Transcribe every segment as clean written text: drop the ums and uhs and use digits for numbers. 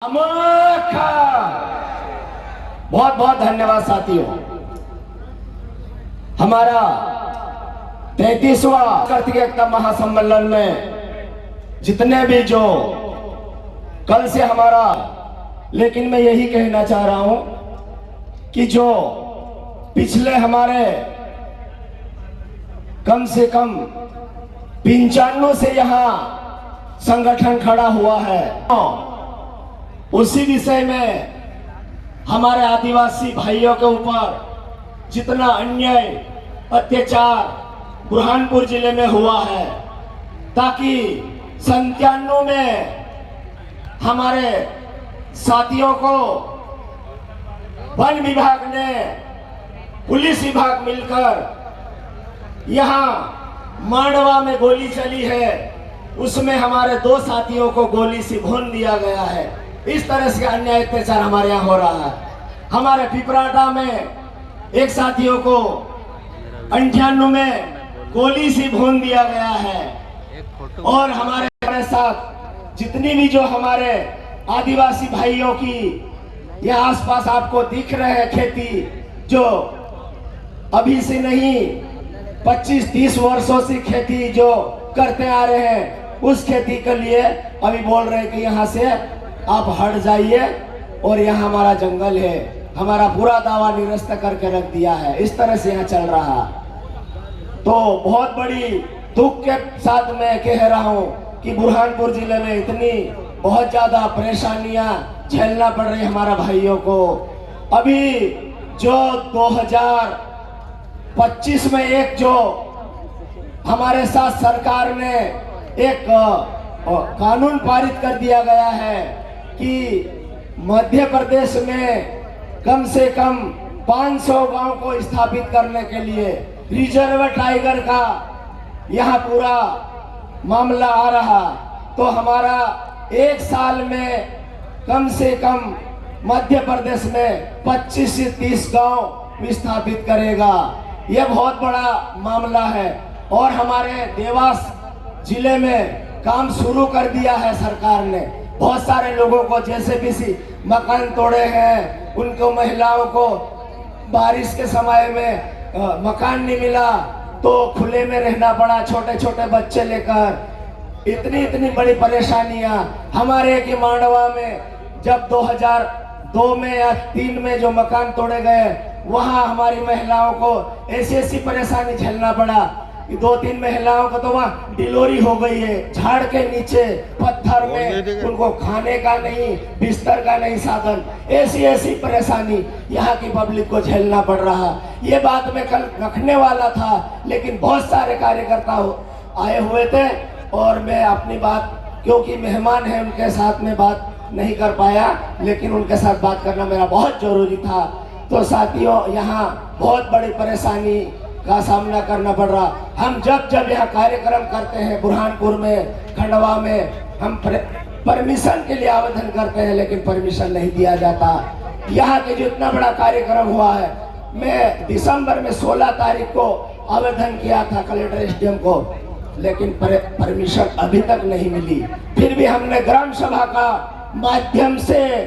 अनोखा। बहुत बहुत धन्यवाद साथियों। हमारा 33वां कार्तिक एकता महासम्मेलन में जितने भी जो कल से हमारा, लेकिन मैं यही कहना चाह रहा हूं कि जो पिछले हमारे कम से कम 95 से यहां संगठन खड़ा हुआ है, उसी विषय में हमारे आदिवासी भाइयों के ऊपर जितना अन्याय अत्याचार बुरहानपुर जिले में हुआ है, ताकि 97 में हमारे साथियों को वन विभाग ने पुलिस विभाग मिलकर यहाँ मांडवा में गोली चली है, उसमें हमारे 2 साथियों को गोली से भून दिया गया है। इस तरह से अन्याय अत्याचार हमारे यहाँ हो रहा है। हमारे पिपराटा में एक साथियों को 98 में गोली से भून दिया गया है। और हमारे साथ जितनी भी जो हमारे आदिवासी भाइयों की यहाँ आसपास आपको दिख रहे हैं खेती, जो अभी से नहीं 25-30 वर्षों से खेती जो करते आ रहे हैं, उस खेती के लिए अभी बोल रहे हैं कि यहाँ से आप हट जाइए और यहाँ हमारा जंगल है, हमारा पूरा दावा निरस्त करके रख दिया है। इस तरह से यहाँ चल रहा। तो बहुत बड़ी दुख के साथ मैं कह रहा हूँ कि बुरहानपुर जिले में इतनी बहुत ज्यादा परेशानियां झेलना पड़ रही हमारा भाइयों को। अभी जो 2025 में एक जो हमारे साथ सरकार ने एक कानून पारित कर दिया गया है कि मध्य प्रदेश में कम से कम 500 गांव को स्थापित करने के लिए रिजर्व टाइगर का यहाँ पूरा मामला आ रहा, तो हमारा 1 साल में कम से कम मध्य प्रदेश में 25 से 30 गांव विस्थापित करेगा। यह बहुत बड़ा मामला है। और हमारे देवास जिले में काम शुरू कर दिया है सरकार ने। बहुत सारे लोगों को जैसे भी मकान तोड़े हैं, उनको महिलाओं को बारिश के समय में मकान नहीं मिला तो खुले में रहना पड़ा, छोटे छोटे बच्चे लेकर। इतनी बड़ी परेशानियां हमारे कि मांडवा में जब 2002 में या 3 में जो मकान तोड़े गए, वहां हमारी महिलाओं को ऐसी परेशानी झेलना पड़ा। 2-3 महिलाओं को तो वहाँ डिलीवरी हो गई है, झाड़ के नीचे पत्थर में, उनको खाने का नहीं, बिस्तर का नहीं साधन। ऐसी परेशानी यहाँ की पब्लिक को झेलना पड़ रहा। ये बात मैं कल रखने वाला था, लेकिन बहुत सारे कार्यकर्ता आए हुए थे और मैं अपनी बात, क्योंकि मेहमान है, उनके साथ में बात नहीं कर पाया, लेकिन उनके साथ बात करना मेरा बहुत जरूरी था। तो साथियों, यहाँ बहुत बड़ी परेशानी का सामना करना पड़ रहा। हम जब यहाँ कार्यक्रम करते हैं बुरहानपुर में, खंडवा में, हम परमिशन के लिए आवेदन करते हैं, लेकिन परमिशन नहीं दिया जाता। यहाँ के जो इतना बड़ा कार्यक्रम हुआ है, मैं दिसंबर में 16 तारीख को आवेदन किया था कलेक्टर एसडीएम को, लेकिन परमिशन अभी तक नहीं मिली। फिर भी हमने ग्राम सभा का माध्यम से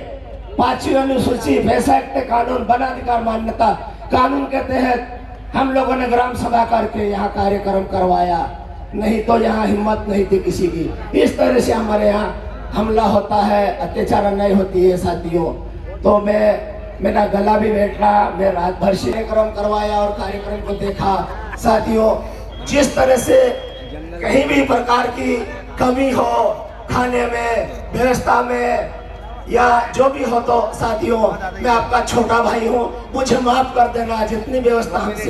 5वीं अनुसूची वैसा एक्ट कानून वन अधिकार मान्यता कानून के तहत हम लोगों ने ग्राम सभा करके यहाँ कार्यक्रम करवाया। नहीं तो यहाँ हिम्मत नहीं थी किसी की। इस तरह से हमारे यहाँ हमला होता है, अत्याचार अन्याय होती है साथियों। तो मेरा गला भी बैठ रहा, मैं रात भर से कार्यक्रम करवाया और कार्यक्रम को देखा। साथियों, जिस तरह से कहीं भी प्रकार की कमी हो खाने में, व्यवस्था में या जो भी हो, तो साथियों मैं आपका छोटा भाई हूँ, मुझे माफ कर देना। जितनी व्यवस्था हमसे